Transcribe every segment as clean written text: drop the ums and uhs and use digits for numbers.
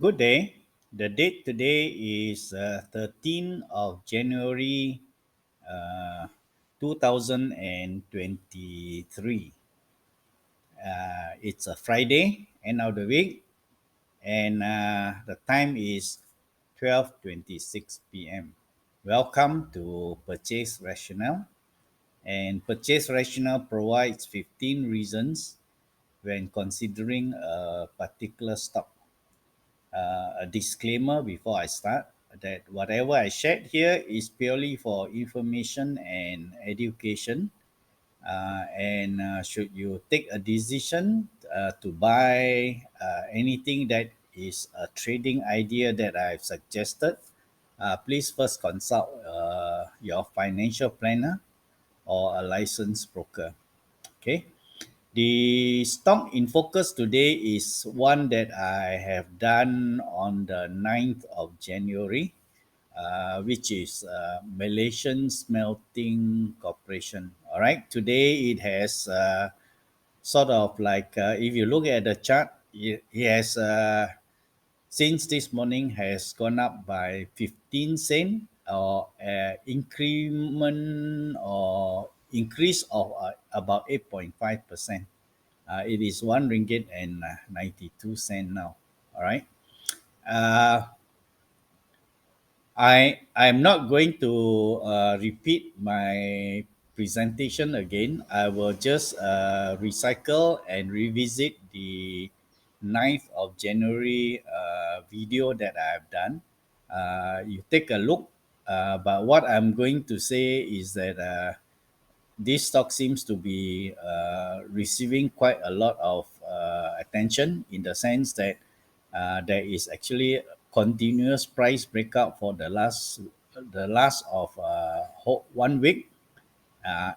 Good day. The date today is 13th of January uh, 2023. It's a Friday, end of the week, and the time is 12:26 p.m. Welcome to Purchase Rationale. And Purchase Rationale provides 15 reasons when considering a particular stock. A disclaimer before I start that whatever I shared here is purely for information and education. And should you take a decision to buy anything that is a trading idea that I've suggested, please first consult your financial planner or a licensed broker. Okay. The stock in focus today is one that I have done on the 9th of January, which is Malaysian Smelting Corporation. All right, today it has sort of like, if you look at the chart, it has since this morning has gone up by 15 cent or increment or increase of about 8.5%. It is one ringgit and 92 cent now. All right. Uh, I'm not going to repeat my presentation again. I will just recycle and revisit the 9th of January video that I've done. You take a look. But what I'm going to say is that this stock seems to be receiving quite a lot of attention in the sense that there is actually continuous price breakout for the last of 1 week,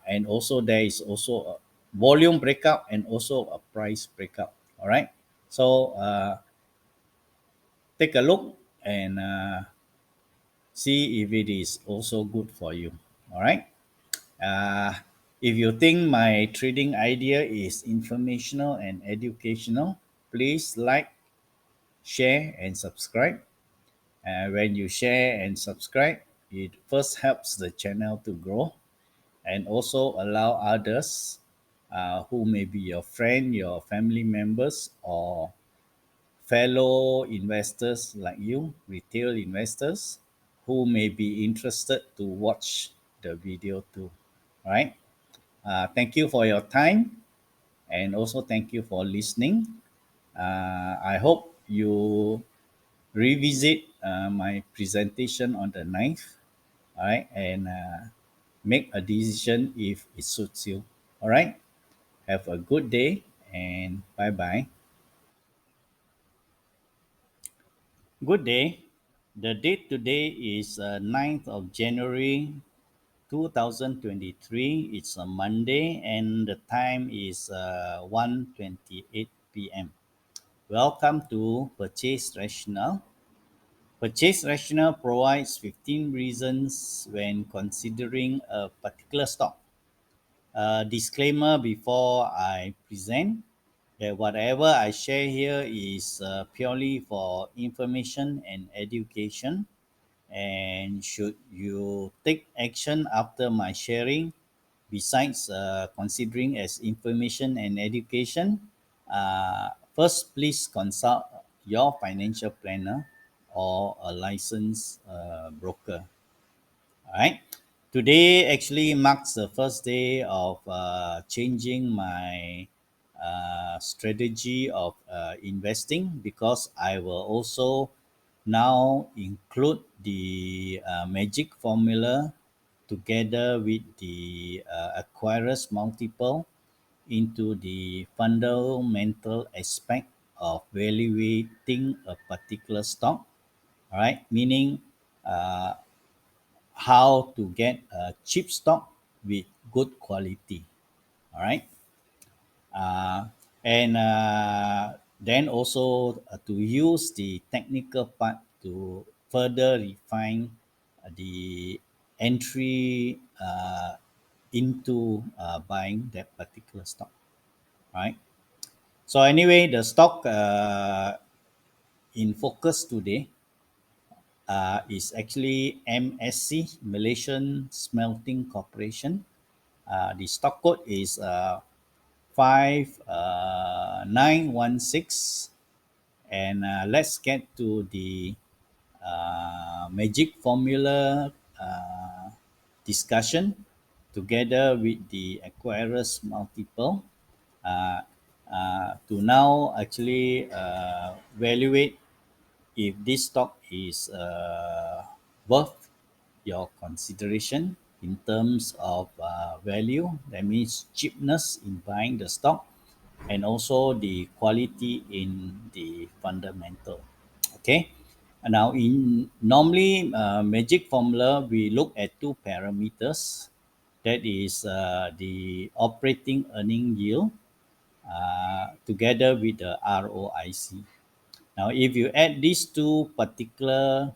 and also there is also a volume breakout and also a price breakout. All right, so take a look and see if it is also good for you. All right. Uh, if you think my trading idea is informational and educational, please like, share, and subscribe. When you share and subscribe, it first helps the channel to grow and also allow others who may be your friend, your family members, or fellow investors like you, retail investors, who may be interested to watch the video too. All right. Thank you for your time and also thank you for listening. I hope you revisit my presentation on the 9th, all right, and make a decision if it suits you. All right. Have a good day and bye bye. Good day. The date today is 9th of January 2023. It's a Monday and the time is 1:28 p.m. Welcome to Purchase Rationale. Purchase Rationale provides 15 reasons when considering a particular stock. Disclaimer before I present that whatever I share here is purely for information and education. And should you take action after my sharing, besides considering as information and education, first please consult your financial planner or a licensed broker. All right. Today actually marks the first day of changing my strategy of investing, because I will also now include the magic formula together with the acquirers multiple into the fundamental aspect of valuating a particular stock. All right, meaning uh, how to get a cheap stock with good quality. All right. And then also to use the technical part to further refine the entry into buying that particular stock. Right. So anyway, the stock in focus today is actually MSC, Malaysian Smelting Corporation. The stock code is 5916. And let's get to the magic formula discussion together with the acquirers multiple to now actually evaluate if this stock is worth your consideration in terms of value, that means cheapness in buying the stock, and also the quality in the fundamental. Okay. Now, in normally magic formula, we look at two parameters. That is the operating earning yield together with the ROIC. Now, if you add these two particular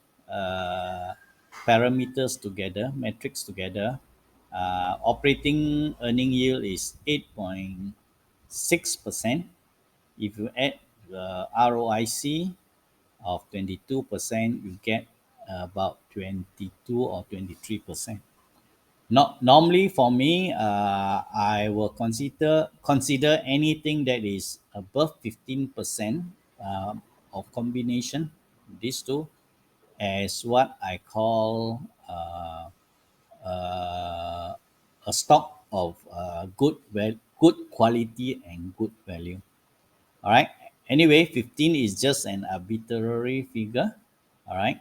parameters together, metrics together, operating earning yield is 8.6%. If you add the ROIC of 22%, you get about 22 or 23%. Not normally for me, I will consider anything that is above 15% of combination these two as what I call uh, a stock of good quality and good value. All right. Anyway, 15 is just an arbitrary figure. All right.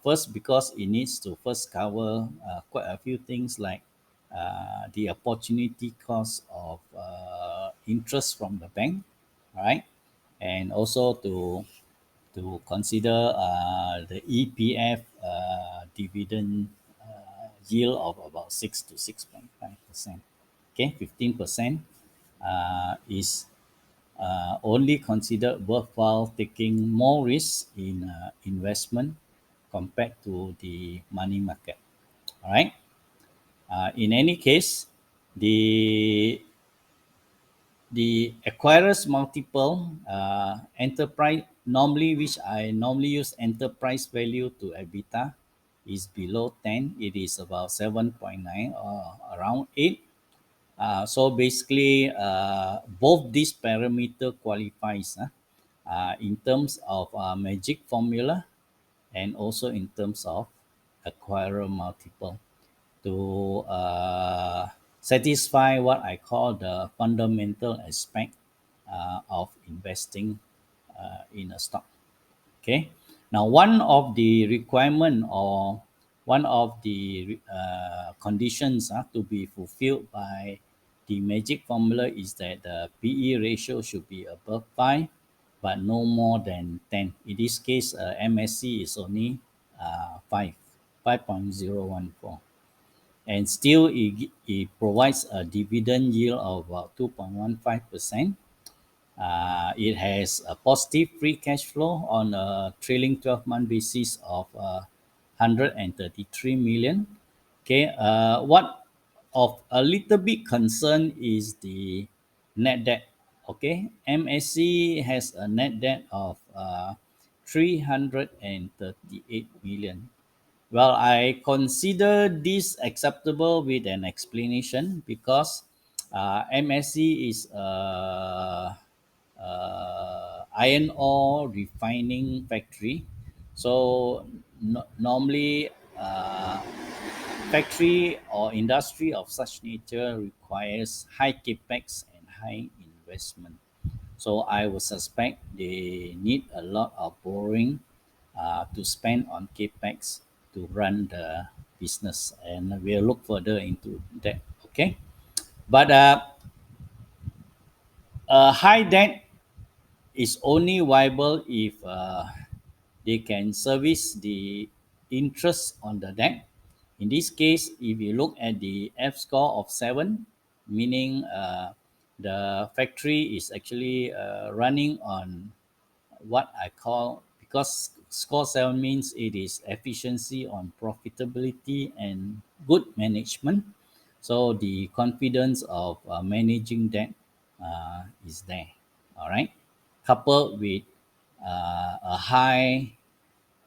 First, because it needs to first cover quite a few things like the opportunity cost of interest from the bank, all right, and also to consider the EPF dividend yield of about 6 to 6.5%. Okay, 15% is only considered worthwhile taking more risk in investment compared to the money market. All right. In any case, the acquirers multiple enterprise normally, which I normally use enterprise value to EBITDA, is below 10. It is about 7.9 or around 8. So basically, both these parameter qualifies in terms of magic formula and also in terms of acquirer multiple to satisfy what I call the fundamental aspect of investing in a stock. Okay. Now, one of the requirement or one of the conditions to be fulfilled by the magic formula is that the PE ratio should be above 5, but no more than 10. In this case, MSC is only 5, 5.014. And still, it provides a dividend yield of about 2.15%. It has a positive free cash flow on a trailing 12-month basis of 133 million. Okay, what of a little bit concern is the net debt. Okay, MSC has a net debt of 338 million. Well, I consider this acceptable with an explanation because MSC is a iron ore refining factory. So normally, factory or industry of such nature requires high capex and high investment. So I would suspect they need a lot of borrowing to spend on capex to run the business, and we'll look further into that. Okay, but a high debt is only viable if they can service the interest on the debt. In this case, if you look at the F score of 7, meaning the factory is actually running on what I call, because score 7 means it is efficiency on profitability and good management. So the confidence of managing that is there. All right. Coupled with a high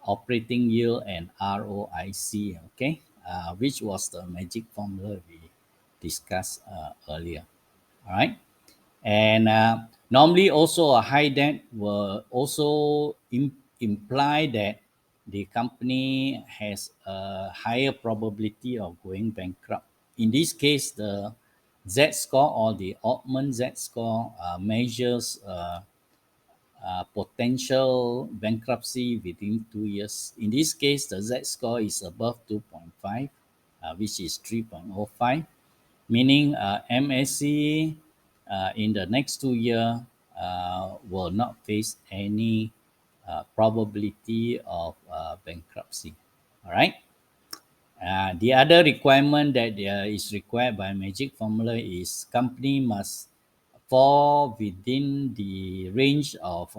operating yield and ROIC, okay, which was the magic formula we discussed earlier. All right. And normally also a high debt will also imply that the company has a higher probability of going bankrupt. In this case, the Z score or the Altman Z score measures potential bankruptcy within 2 years. In this case, the Z score is above 2.5, which is 3.05, meaning MSC in the next 2 years will not face any probability of bankruptcy. All right. The other requirement that is required by magic formula is company must fall within the range of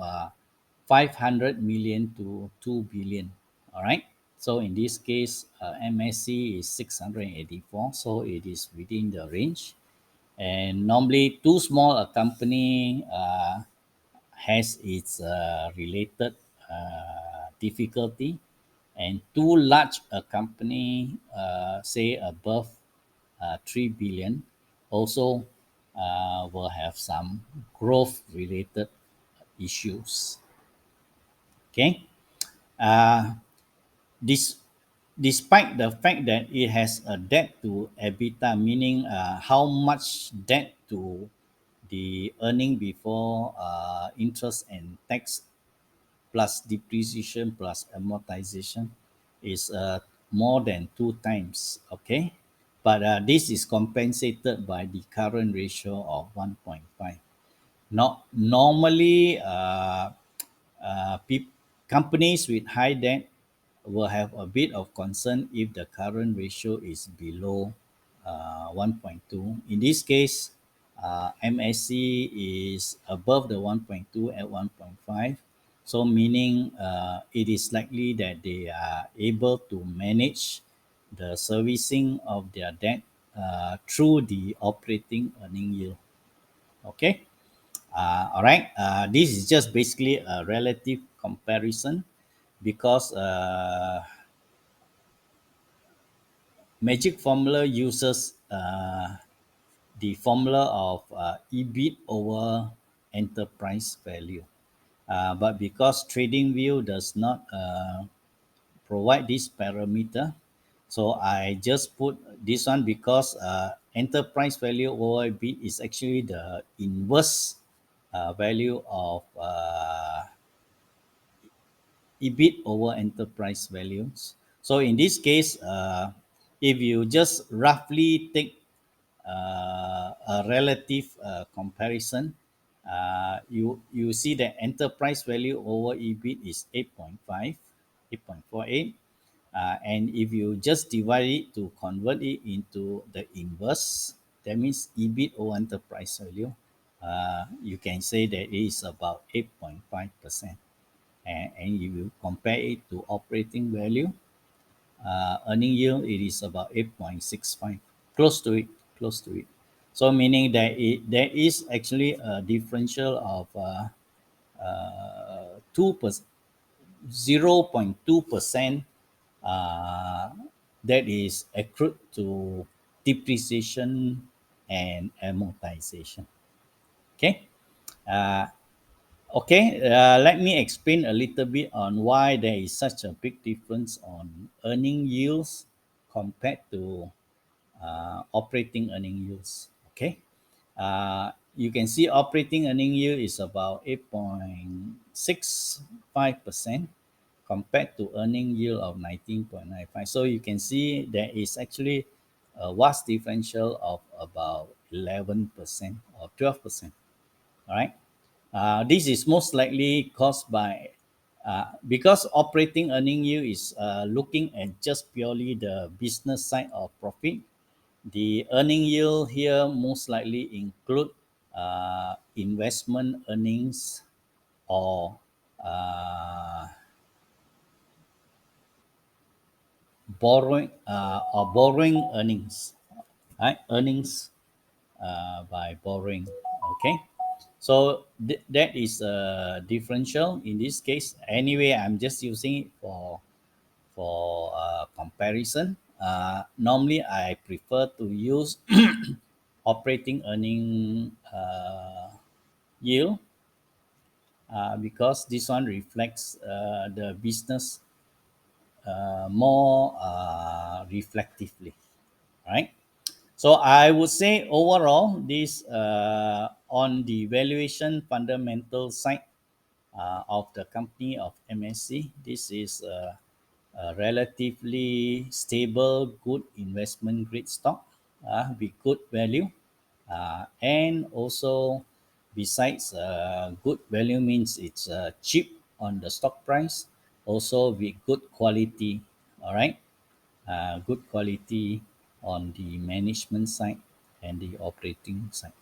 500 million to 2 billion. All right. So in this case, MSC is 684, so it is within the range. And normally, too small a company has its related difficulty, and too large a company, say above 3 billion, also will have some growth related issues. Okay. Uh, this, despite the fact that it has a debt to EBITDA, meaning how much debt to the earning before interest and tax plus depreciation plus amortization is more than 2 times. Okay, but this is compensated by the current ratio of 1.5. Not normally, companies with high debt will have a bit of concern if the current ratio is below 1.2. In this case, MSC is above the 1.2 at 1.5. So meaning it is likely that they are able to manage the servicing of their debt through the operating earning yield. Okay. All right. This is just basically a relative comparison because magic formula uses the formula of EBIT over enterprise value. But because TradingView does not provide this parameter, so I just put this one because enterprise value over EBIT is actually the inverse value of EBIT over enterprise values. So in this case, if you just roughly take a relative comparison, you see that enterprise value over EBIT is 8.5, 8.48. And if you just divide it to convert it into the inverse, that means EBIT over enterprise value, you can say that it is about 8.5%. And if you compare it to operating value, earning yield, it is about 8.65, close to it, close to it. So meaning that there is actually a differential of 2%, 0.2% that is accrued to depreciation and amortization. Okay. Uh, Okay, let me explain a little bit on why there is such a big difference on earning yields compared to operating earning yields. Okay, you can see operating earning yield is about 8.65% compared to earning yield of 19.95. So you can see there is actually a vast differential of about 11% or 12%. All right. This is most likely caused by because operating earning yield is looking at just purely the business side of profit. The earning yield here most likely include investment earnings or borrowing earnings, right? Earnings by borrowing. Okay. So that is a differential in this case. Anyway, I'm just using it for comparison. Normally, I prefer to use operating earning yield because this one reflects the business more reflectively, right? So I would say overall, this on the valuation fundamental side of the company of MSC, this is a relatively stable, good investment grade stock with good value, and also besides good value means it's cheap on the stock price, also with good quality. All right, good quality on the management side and the operating side.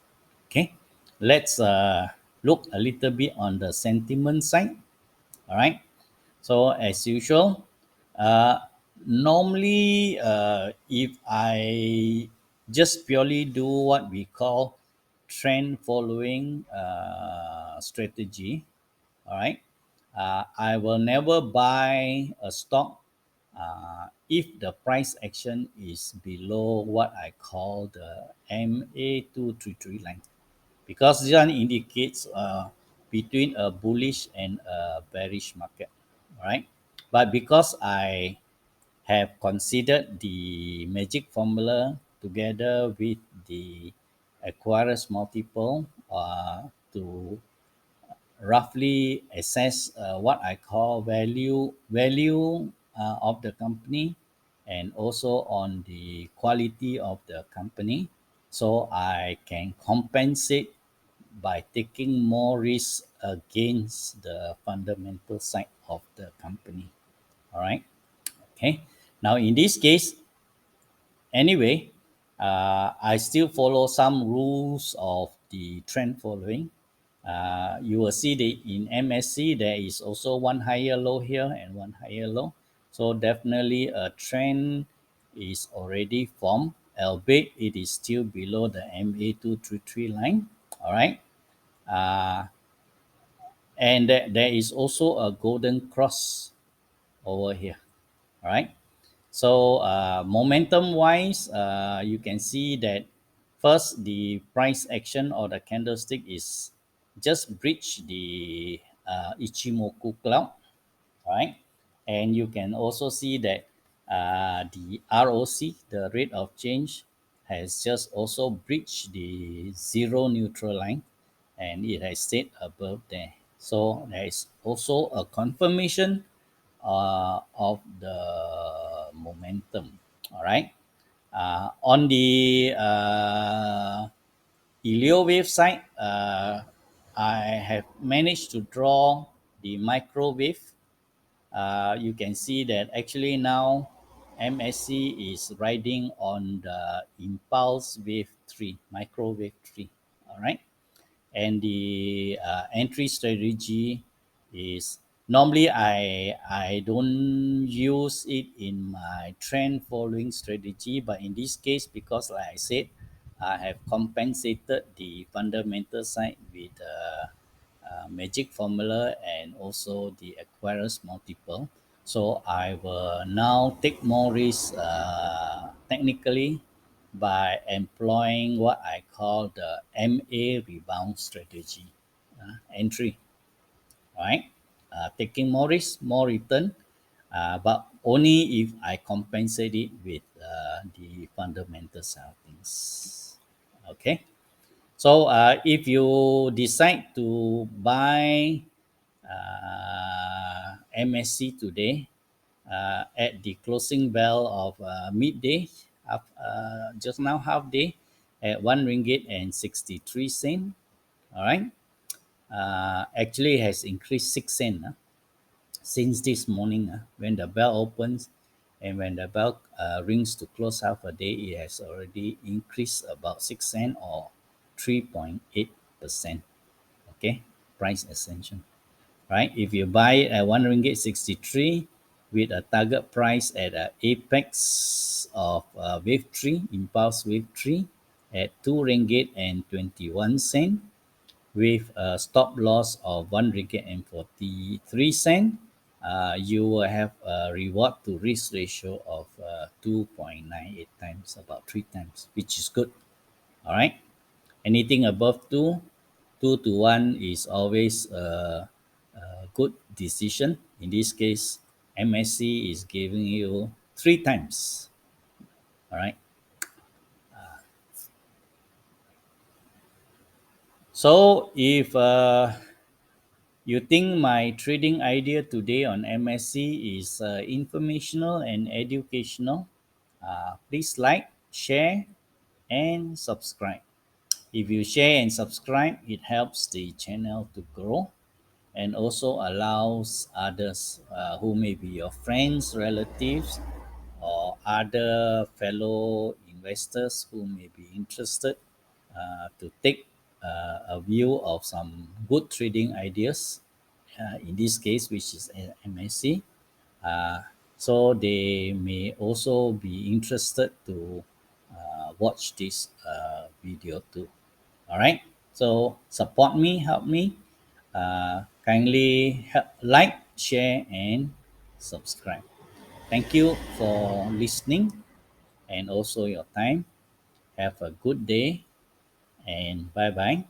Okay, let's look a little bit on the sentiment side. All right. So as usual, uh, normally if I just purely do what we call trend following strategy, all right, I will never buy a stock if the price action is below what I call the MA233 line, because this one indicates between a bullish and a bearish market. All right, but because I have considered the magic formula together with the Aquarius multiple to roughly assess what I call value of the company, and also on the quality of the company, so I can compensate by taking more risk against the fundamental side of the company. All right. Okay. Now in this case, anyway, I still follow some rules of the trend following. You will see that in MSC there is also one higher low here and one higher low. So definitely a trend is already formed, albeit it is still below the MA233 line. All right. Uh, and there is also a golden cross over here. All right. So momentum wise, you can see that first the price action or the candlestick is just breach the Ichimoku cloud, right? And you can also see that the ROC, the rate of change, has just also breached the zero neutral line, and it has stayed above there. So there is also a confirmation of the momentum. All right. On the Elio wave side, I have managed to draw the microwave. You can see that actually now MSC is riding on the impulse wave 3, microwave 3. All right. And the entry strategy is normally I don't use it in my trend following strategy, but in this case, because like I said, I have compensated the fundamental side with magic formula and also the Aquarius multiple. So I will now take more risk technically by employing what I call the MA rebound strategy entry. Right, taking more risk, more return, but only if I compensate it with the fundamental side of things. Okay. So if you decide to buy MSC today at the closing bell of midday, just now half day, at 1 ringgit and 63 cent. All right, actually has increased 6 cent since this morning when the bell opens, and when the bell rings to close half a day, it has already increased about 6 cent or 3.8%. Okay, price ascension. Right, if you buy it at 1 ringgit 63 with a target price at apex of wave 3, impulse wave 3, at 2 ringgit and 21 cent, with a stop loss of 1 ringgit and 43 cent, you will have a reward to risk ratio of 2.98 times, about 3 times, which is good. All right. Anything above 2 to 1 is always a good decision. In this case, MSC is giving you 3 times. All right. So if you think my trading idea today on MSC is informational and educational, please like, share, and subscribe. If you share and subscribe, it helps the channel to grow and also allows others who may be your friends, relatives, or other fellow investors who may be interested to take a view of some good trading ideas, in this case, which is MSC. Uh, so they may also be interested to watch this video too. All right. So support me, help me. Kindly like, share, and subscribe. Thank you for listening and also your time. Have a good day and bye bye.